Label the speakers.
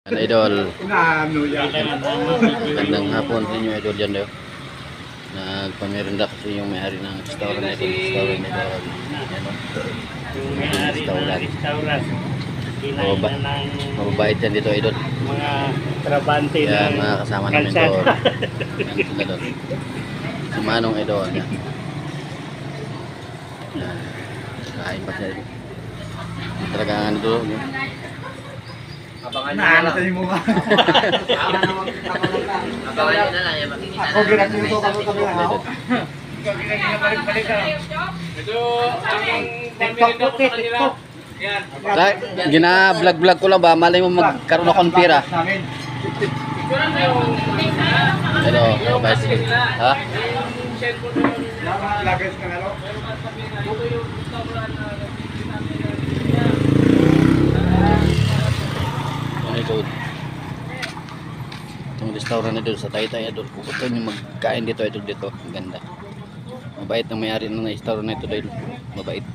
Speaker 1: Ano idol?
Speaker 2: Inaano yan.
Speaker 1: Magandang hapon sa inyo idol dyan daw. Nagpamirinda kasi yung may-ari ng restaurant na ito. Restaurant na ito.
Speaker 3: Restaurant.
Speaker 1: Mababait yan dito idol.
Speaker 3: Mga trabante
Speaker 1: Yan
Speaker 3: ng
Speaker 1: mga kasama namin
Speaker 3: kalsada.
Speaker 1: doon. Yan sila doon. Si Manong idol. Yan. Yan. Kain pa siya. Talaga ano doon.
Speaker 2: Abangan nyo na lang. Abangan nyo na lang. Ako ginagluto ka mo kami ako.
Speaker 3: Ito ang family ko sa kanila. Yan.
Speaker 1: Gina-vlog ko lang ba? Malay mo magkaroon akong pira. Pero, bicycle. Ha?
Speaker 2: Lagay ka na lang.
Speaker 1: Idol. Itong restaurant na doon sa Taytay idol. Pupunta nyo magkain dito idol dito. Ang ganda. Mabait ng may-ari ng restaurant na ito idol. Mabait.